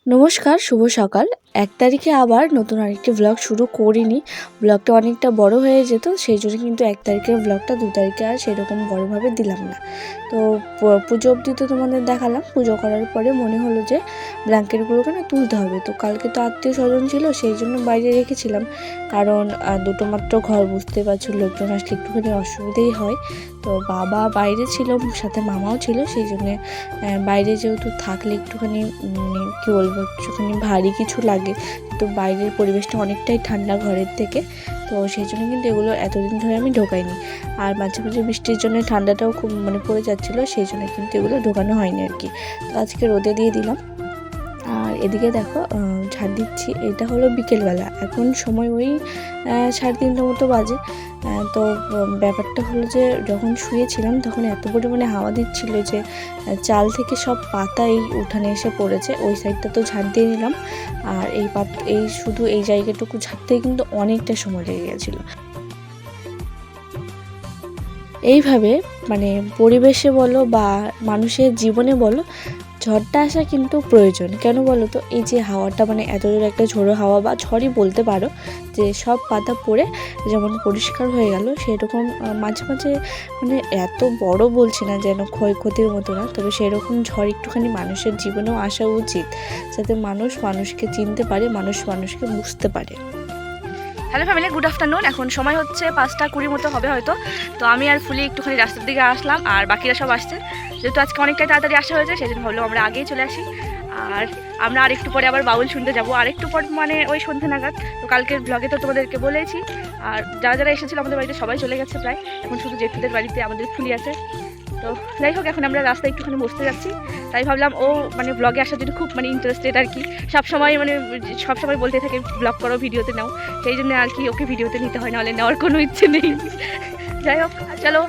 নমস্কার, শুভ সকাল। ১ তারিখে আবার নতুন আরেকটি ব্লগ শুরু করিনি। ব্লগটা অনেকটা বড় হয়ে যেত, সেই জন্য কিন্তু ১ তারিখের ব্লগটা ২ তারিখে আর সেরকম বড়োভাবে দিলাম না। তো পুজো অবধি তো তোমাদের দেখালাম। পুজো করার পরে মনে হলো যে ব্ল্যাঙ্কেটগুলোকে না তুলতে হবে। তো কালকে তো আত্মীয়-স্বজন ছিল, সেই জন্য বাইরে রেখেছিলাম। কারণ দুটো মাত্র ঘর, বুঝতে পারছো, লোকজন আসলে একটুখানি অসুবিধেই হয়। তো বাবা বাইরে ছিল, সাথে মামাও ছিল, সেই জন্যে বাইরে যেহেতু থাকলে একটুখানি কী বলবো, একটুখানি ভারী কিছু লাগে। তো বাইরের পরিবেশটা অনেকটাই ঠান্ডা ঘরের থেকে, তো সেই জন্য কিন্তু এগুলো এতদিন ধরে আমি ঢোকাইনি। আর মাঝে মাঝে বৃষ্টির জন্য ঠান্ডাটাও খুব পড়ে যাচ্ছিলো, সেই জন্য কিন্তু এগুলো ঢোকানো হয়নি আর কি। তো আজকে রোদে দিয়ে দিলাম। আর এদিকে দেখো ঝাড় দিচ্ছি। এটা হলো বিকেলবেলা, এখন সময় ওই 3:30 মতো বাজে। তো ব্যাপারটা হলো যে যখন শুয়েছিলাম তখন এত পরিমাণে হাওয়া দিচ্ছিল যে চাল থেকে সব পাতা এই উঠানে এসে পড়েছে। ওই সাইডটা তো ঝাড় দিয়ে নিলাম, আর এই শুধু এই জায়গাটুকু ঝাড়তেই কিন্তু অনেকটা সময় লেগে গেছিলো। এইভাবে পরিবেশে বলো বা মানুষের জীবনে বলো, ঝড়টা আসা কিন্তু প্রয়োজন। কেন বলো তো, এই যে হাওয়াটা এত জোরে একটা ঝোড়ো হাওয়া বা ঝড়ই বলতে পারো, যে সব পাতা পড়ে যেমন পরিষ্কার হয়ে গেল, সেরকম মাঝে মাঝে এত বড় বলছি না যেন ক্ষয়ক্ষতির মতো না, তবে সেরকম ঝড় একটুখানি মানুষের জীবনেও আসা উচিত, যাতে মানুষ মানুষকে চিনতে পারে, মানুষ মানুষকে বুঝতে পারে। Hello family, good afternoon. এখন সময় হচ্ছে 5:20 মতো হবে হয়তো। তো আমি আর ফুলি একটুখানি রাস্তার দিকে আসলাম, আর বাকিরা সব আসছে। যেহেতু আজকে অনেকটাই তাড়াতাড়ি আসা হয়েছে, সেই জন্য ভাবলাম আমরা আগেই চলে আসি। আর আমরা আর একটু পরে আবার বাউল শুনতে যাবো, আর একটু পর ওই সন্ধ্যে নাগাদ। তো কালকের ব্লগে তো তোমাদেরকে বলেছি। আর যারা যারা এসেছিল আমাদের বাড়িতে সবাই চলে গেছে প্রায়, এখন শুধু জেঠুদের বাড়িতে আমাদের ফুলি আছে। তো যাই হোক, এখন আমরা রাস্তায় একটুখানি বসতে যাচ্ছি। তাই ভাবলাম ও ব্লগে আসার জন্য খুব ইন্টারেস্টেড আর কি। সবসময় বলতে থাকে ব্লগ করো, ভিডিওতে নাও, সেই জন্য আর কি ওকে ভিডিওতে নিতে হয়, নাহলে নেওয়ার কোনো ইচ্ছে নেই। যাই হোক, চলো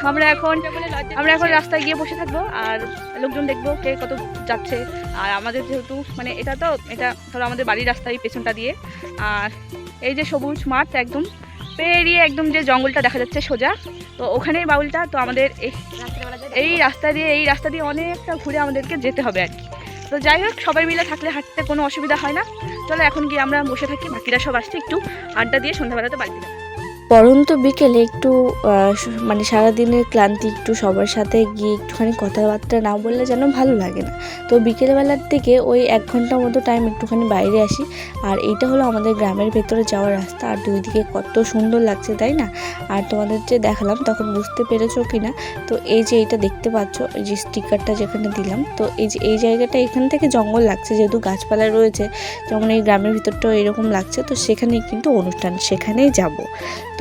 আমরা এখন রাস্তায় গিয়ে বসে থাকবো, আর লোকজন দেখবো কে কত যাচ্ছে। আর আমাদের যেহেতু এটা ধরো আমাদের বাড়ির রাস্তায় পেছনটা দিয়ে, আর এই যে সবুজ মাঠ একদম পেরিয়ে একদম যে জঙ্গলটা দেখা যাচ্ছে সোজা, তো ওখানেই বাউলটা। তো আমাদের এই রাস্তা দিয়ে অনেকটা ঘুরে আমাদেরকে যেতে হবে আর কি। তো যাই হোক, সবাই মিলে থাকলে হাঁটতে কোনো অসুবিধা হয় না। চলো এখন গিয়ে আমরা বসে থাকি, বাকিরা সব আসছে, একটু আড্ডা দিয়ে সন্ধ্যাবেলাতে বাড়িতে যাবো। পরন্ত বিকেলে একটু সারাদিনের ক্লান্তি একটু সবার সাথে গিয়ে একটুখানি কথাবার্তা না বললে যেন ভালো লাগে না। তো বিকেলবেলার দিকে ওই 1 ঘন্টা মতো টাইম একটুখানি বাইরে আসি। আর এইটা হলো আমাদের গ্রামের ভেতরে যাওয়ার রাস্তা, আর দুই দিকে কত সুন্দর লাগছে, তাই না? আর তোমাদের যে দেখালাম তখন বুঝতে পেরেছো কি না, তো এই যে এইটা দেখতে পাচ্ছ, এই যে স্টিকারটা যেখানে দিলাম, তো এই জায়গাটা এখান থেকে জঙ্গল লাগছে, যেহেতু গাছপালা রয়েছে, যেমন এই গ্রামের ভিতরটাও এরকম লাগছে। তো সেখানেই কিন্তু অনুষ্ঠান, সেখানেই যাব।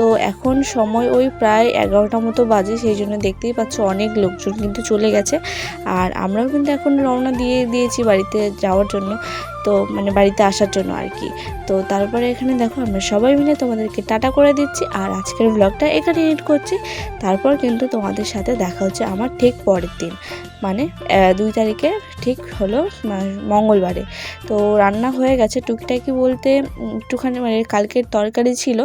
তো এখন সময় ওই প্রায় 11টা মতো বাজে, সেই জন্য দেখতেই পাচ্ছ অনেক লোকজন কিন্তু চলে গেছে। আর আমরাও কিন্তু এখন রওনা দিয়েছি বাড়িতে যাওয়ার জন্য, তো বাড়িতে আসার জন্য আর কি। তো তারপরে এখানে দেখো আমরা সবাই মিলে তোমাদেরকে টাটা করে দিচ্ছি, আর আজকের ব্লগটা এখানে এড করছি। তারপর কিন্তু তোমাদের সাথে দেখা হচ্ছে আমার ঠিক পরের দিন, 2 তারিখে ঠিক হলো মঙ্গলবারে। তো রান্না হয়ে গেছে টুকিটাকি বলতে, একটুখানি কালকের তরকারি ছিল,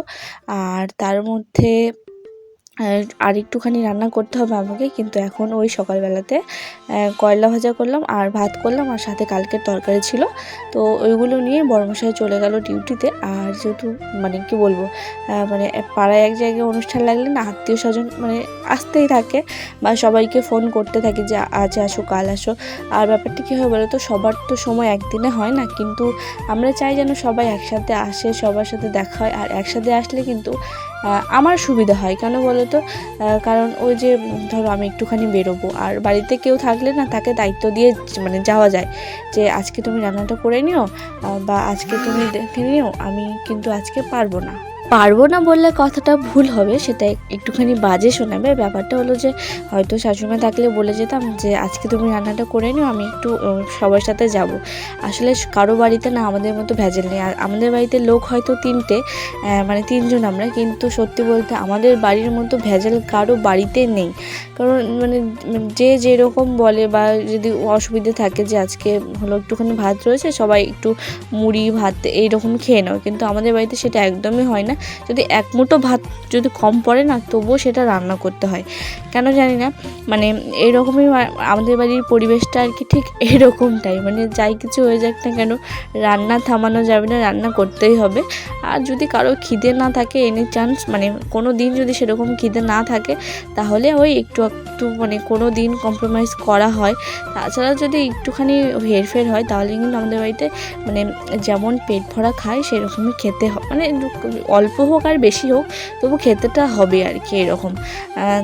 আর তার মধ্যে আর একটুখানি রান্না করতে হবে আমাকে। কিন্তু এখন ওই সকালবেলাতে করলা ভাজা করলাম, আর ভাত করলাম, আর সাথে কালকের তরকারি ছিল। তো ওইগুলো নিয়ে বড়মশাই চলে গেল ডিউটিতে। আর যেহেতু কী বলবো, পাড়ায় এক জায়গায় অনুষ্ঠান লাগলে না আত্মীয় স্বজন আসতেই থাকে, বা সবাইকে ফোন করতে থাকে যে আজ আসো, কাল আসো। আর ব্যাপারটা কী হয় বলো তো, সবার তো সময় একদিনে হয় না, কিন্তু আমরা চাই যেন সবাই একসাথে আসে, সবার সাথে দেখা হয়। আর একসাথে আসলে কিন্তু আমার সুবিধা হয়, কেন বলো তো, কারণ ওই যে ধরো আমি একটুখানি বেরোবো, আর বাড়িতে কেউ থাকলে না তাকে দায়িত্ব দিয়ে যাওয়া যায়, যে আজকে তুমি রান্নাটা করে নিও, বা আজকে তুমি দেখে নিও, আমি কিন্তু আজকে পারবো না বললে কথাটা ভুল হবে, সেটা একটুখানি বাজে শোনাবে। ব্যাপারটা হলো যে হয়তো শাশুড়িমা থাকলে বলে যেতাম যে আজকে তুমি রান্নাটা করে নিও, আমি একটু সবার সাথে যাব। আসলে কারো বাড়িতে না আমাদের মতো ভেজাল নেই। আর আমাদের বাড়িতে লোক হয়তো 3জন আমরা, কিন্তু সত্যি বলতে আমাদের বাড়ির মতো ভেজাল কারো বাড়িতে নেই। কারণ যে যেরকম বলে, বা যদি অসুবিধে থাকে যে আজকে হলো একটুখানি ভাত রয়েছে, সবাই একটু মুড়ি ভাত এইরকম খেয়ে নাও, কিন্তু আমাদের বাড়িতে সেটা একদমই হয় না। যদি এক মুঠো ভাত যদি কম পড়ে না তবুও সেটা রান্না করতে হয়। কেন জানি না, মানে এইরকমই আমাদের বাড়ির পরিবেশটা আর কি, ঠিক এরকমটাই, মানে যাই কিছু হয়ে যাক না কেন রান্না থামানো যাবে না, রান্না করতেই হবে। আর যদি কারো খিদে না থাকে এনি চান্স, মানে কোনো দিন যদি সেরকম খিদে না থাকে তাহলে ওই একটু একটু মানে কোনো দিন কম্প্রোমাইজ করা হয়। তাছাড়া যদি একটুখানি হেরফের হয় তাহলে কিন্তু আমাদের বাড়িতে মানে যেমন পেট ভরা খায় সেরকমই খেতে হয়, মানে অল্প হোক আর বেশি হোক তবু খেতেটা হবে আর কি এরকম।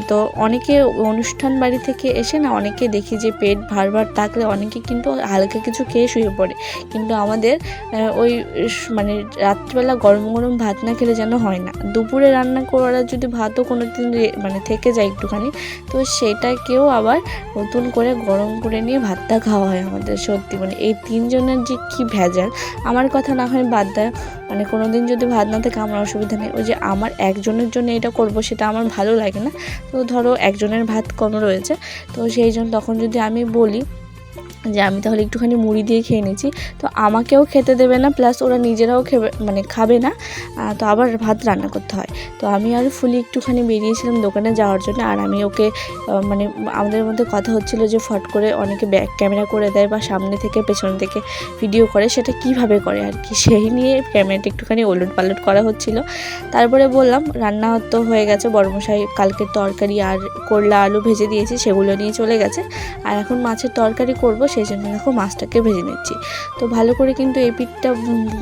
তো অনেকে অনুষ্ঠান বাড়ি থেকে এসে না অনেকে দেখি যে পেট ভার থাকলে অনেকে কিন্তু হালকা কিছু খেয়ে শুয়ে পড়ে, কিন্তু আমাদের ওই মানে রাত্রিবেলা গরম গরম ভাত না খেলে যেন হয় না। দুপুরে রান্না করার যদি ভাতও কোনো দিন মানে থেকে যায় একটুখানি, তো সেটাকেও আবার নতুন করে গরম করে নিয়ে ভাতটা খাওয়া হয় আমাদের। সত্যি মানে এই তিনজনের যে কী ভেজাল, আমার কথা না হয় বাদ দেয়, মানে কোনো দিন যদি ভাত না থাকে আমার অসুবিধা নেই, ওই যে আমার একজনের জন্য এটা করব সেটা আমার ভালো লাগে না। তো ধরো একজনের ভাত কম রয়েছে, তো সেই জন্য তখন যদি আমি বলি যে আমি তাহলে একটুখানি মুড়ি দিয়ে খেয়ে নিচ্ছি, তো আমাকেও খেতে দেবে না, প্লাস ওরা নিজেরাও খাবে না, তো আবার ভাত রান্না করতে হয়। তো আমি আর ফুলি একটুখানি বেরিয়েছিলাম দোকানে যাওয়ার জন্য, আর আমি ওকে মানে আমাদের মধ্যে কথা হচ্ছিল যে ফট করে অনেকে ব্যাক ক্যামেরা করে দেয় বা সামনে থেকে পেছন থেকে ভিডিও করে, সেটা কিভাবে করে আর কি, সেই নিয়ে ক্যামেরাটা একটুখানি ওলট পালট করা হচ্ছিল। তারপরে বললাম রান্না তো হয়ে গেছে, বড়মশাই কালকের তরকারি আর করলা আলু ভেজে দিয়েছি সেগুলো নিয়ে চলে গেছে, আর এখন মাছের তরকারি করব, সেই জন্য দেখো মাছটাকে ভেজে নিচ্ছি। তো ভালো করে কিন্তু এই পিঠটা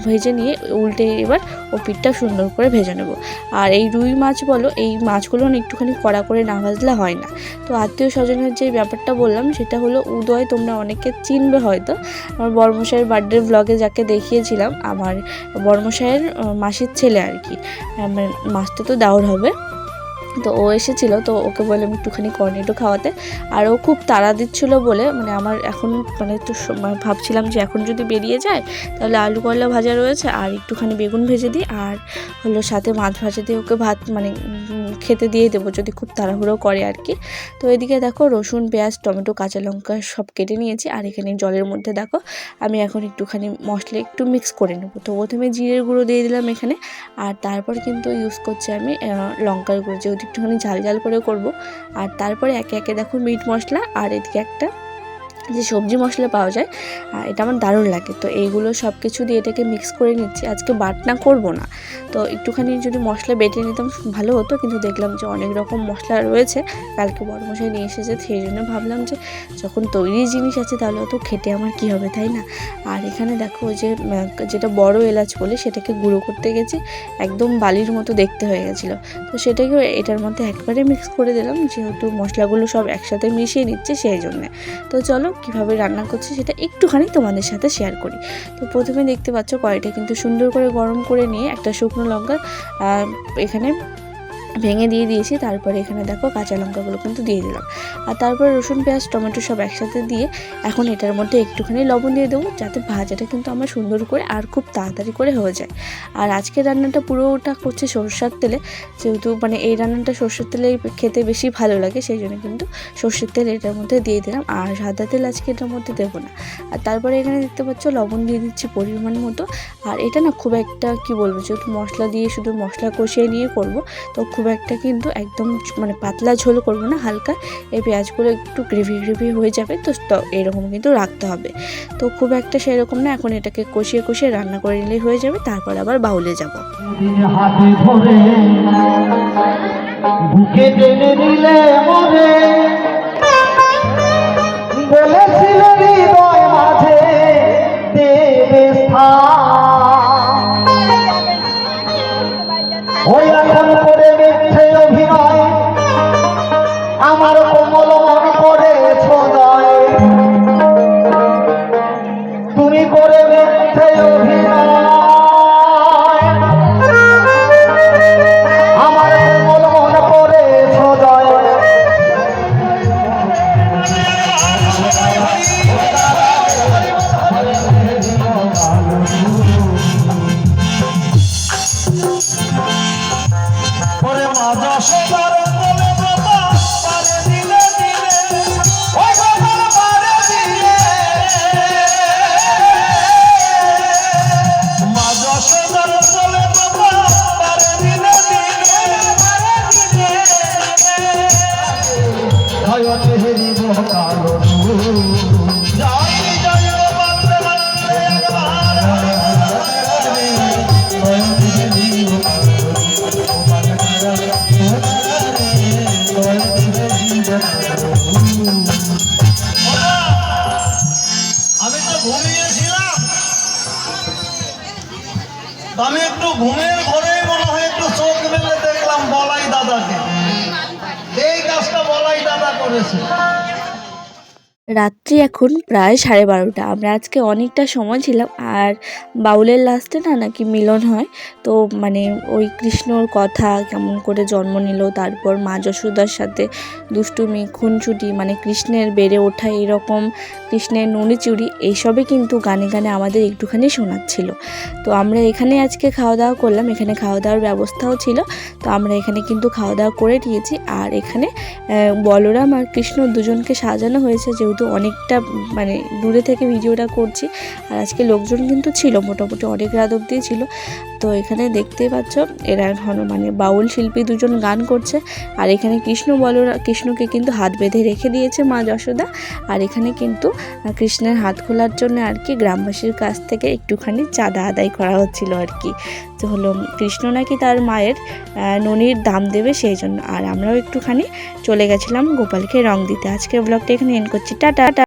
ভেজে নিয়ে উল্টে এবার ও পিঠটা সুন্দর করে ভেজে নেব। আর এই রুই মাছ বলো, এই মাছগুলো একটুখানি কড়া করে না ভাজলে হয় না। তো আত্মীয় স্বজনের যে ব্যাপারটা বললাম সেটা হলো উদয়, তোমরা অনেকে চিনবে হয়তো, আমার বড়মশাইয়ের বার্থডে ব্লগে যাকে দেখিয়েছিলাম, আমার বড়মশাইয়ের মাসির ছেলে আর কি, মাছটা তো দেওর হবে। তো ও এসেছিলো, তো ওকে বললাম একটুখানি কর্নেটো খাওয়াতে, আর ও খুব তাড়া দিচ্ছিলো বলে মানে আমার এখন মানে একটু ভাবছিলাম যে এখন যদি বেরিয়ে যায় তাহলে আলু করলা ভাজা রয়েছে আর একটুখানি বেগুন ভেজে দিই, আর হলো সাথে মাছ ভাজা দিয়ে ওকে ভাত মানে খেতে দিয়ে দেবো যদি খুব তাড়াহুড়ো করে আর কি। তো এদিকে দেখো রসুন পেঁয়াজ টমেটো কাঁচা লঙ্কা সব কেটে নিয়েছি, আর এখানে জলের মধ্যে দেখো আমি এখন একটুখানি মশলা একটু মিক্স করে নেবো। তো প্রথমে জিরের গুঁড়ো দিয়ে দিলাম এখানে, আর তারপর কিন্তু ইউজ করছি আমি লঙ্কার গুঁড়ো, যেহেতু একটুখানি ঝাল ঝাল করে করব। আর তারপরে একে একে দেখো মিট মশলা, আর এদিকে একটা যে সবজি মশলা পাওয়া যায়, এটা আমার দারুণ লাগে। তো এইগুলো সব কিছু দিয়ে এটাকে মিক্স করে নিচ্ছি, আজকে বাটনা করব না, তো একটুখানি যদি মশলা বেটে নিতাম ভালো হতো, কিন্তু দেখলাম যে অনেক রকম মশলা রয়েছে, কালকে বড়মশাই নিয়ে এসেছে, সেই জন্য ভাবলাম যে যখন তৈরি জিনিস আছে তাহলে তো খেতে আমার কি হবে, তাই না। আর এখানে দেখো ওই যে যেটা বড় এলাচ বলে সেটাকে গুঁড়ো করতে গেছি, একদম বালির মতো দেখতে হয়ে গেছিলো, তো সেটাকে এটার মধ্যে একবারে মিক্স করে দিলাম, যেহেতু মশলাগুলো সব একসাথে মিশিয়ে নিচ্ছে সেই জন্যে। তো চলো কীভাবে রান্না করছি সেটা একটুখানি তোমাদের সাথে শেয়ার করি। তো প্রথমে দেখতে পাচ্ছ কড়াইটা কিন্তু সুন্দর করে গরম করে নিয়ে একটা শুকনো লঙ্কা এখানে ভেঙে দিয়ে দিয়েছি, তারপরে এখানে দেখো কাঁচা লঙ্কাগুলো কিন্তু দিয়ে দিলাম, আর তারপরে রসুন পেঁয়াজ টমেটো সব একসাথে দিয়ে এখন এটার মধ্যে একটুখানি লবণ দিয়ে দেবো, যাতে ভাজাটা কিন্তু আমার সুন্দর করে আর খুব তাড়াতাড়ি করে হয়ে যায়। আর আজকের রান্নাটা পুরোটা করছে সরষের তেলে, যেহেতু মানে এই রান্নাটা সরষের তেলে খেতে বেশি ভালো লাগে, সেই জন্য কিন্তু সরষের তেল এটার মধ্যে দিয়ে দিলাম, আর সাদা তেল আজকে এটার মধ্যে দেবো না। আর তারপরে এখানে দেখতে পাচ্ছ লবণ দিয়ে দিচ্ছি পরিমাণ মতো। আর এটা না খুব একটা কি বলবো, যেহেতু মশলা দিয়ে শুধু মশলা কষিয়ে নিয়ে করবো, তো খুব একটা কিন্তু একদম মানে পাতলা ঝোল করবো না, হালকা এই পেঁয়াজগুলো একটু গ্রেভি গ্রেভি হয়ে যাবে, তো এরকম কিন্তু রাখতে হবে। তো খুব একটা সেরকম না, এখন এটাকে কষিয়ে কষিয়ে রান্না করে নিলেই হয়ে যাবে, তারপর আবার বাউলে যাবো। বুকে টেনে নিলে মরে বলেছিলে হৃদয় মাঝে দেবে স্থান, ওই এখন করে মিথ্যে অভিনয় আমার কোমল মন করেছ জয়, তুমি করে মিথ্যে অভিনয় আমার কোমল মন করেছ জয়। বেরিয়েছিলাম, আমি একটু ঘুমের ঘরে মনে হয় একটু চোখ মেলে দেখলাম বলাই দাদাকে। এই কাজটা বলাই দাদা করেছে। রাত্রি এখন প্রায় 12:30। আমরা আজকে অনেকটা সময় ছিলাম। আর বাউলের লাস্টে নাকি মিলন হয়। তো মানে ওই কৃষ্ণর কথা কেমন করে জন্ম নিল, তারপর মা যশোদার সাথে দুষ্টুমি, খুনসুটি, মানে কৃষ্ণের বেড়ে ওঠা, এরকম কৃষ্ণের নুনি চুরি, এইসবই কিন্তু গানে গানে আমাদের একটুখানি শোনাচ্ছিল। তো আমরা এখানে আজকে খাওয়া দাওয়া করলাম, এখানে খাওয়া দাওয়ার ব্যবস্থাও ছিল। তো আমরা এখানে কিন্তু খাওয়া দাওয়া করে নিয়েছি। আর এখানে বলরাম আর কৃষ্ণ দুজনকে সাজানো হয়েছে, যেহেতু অনেকটা মানে দূরে থেকে ভিডিওটা করছি। আর আজকে লোকজন কিন্তু ছিল, মোটামুটি অনেক রাত অবধি ছিল। তো এখানে দেখতেই পাচ্ছ এরা মানে বাউল শিল্পী দুজন গান করছে। আর এখানে কৃষ্ণকে কিন্তু হাত বেঁধে রেখে দিয়েছে মা যশোদা। আর এখানে কিন্তু কৃষ্ণের হাত খোলার জন্য আর কি গ্রামবাসীর কাছ থেকে একটুখানি চাঁদা আদায় করা হচ্ছিল আর কি। তো হলো কৃষ্ণ নাকি তার মায়ের ননির দাম দেবে সেই জন্য। আর আমরাও একটুখানি চলে গেছিলাম গোপালকে রং দিতে। আজকের ব্লগটা এখানে এন্ড করছি, টাটা।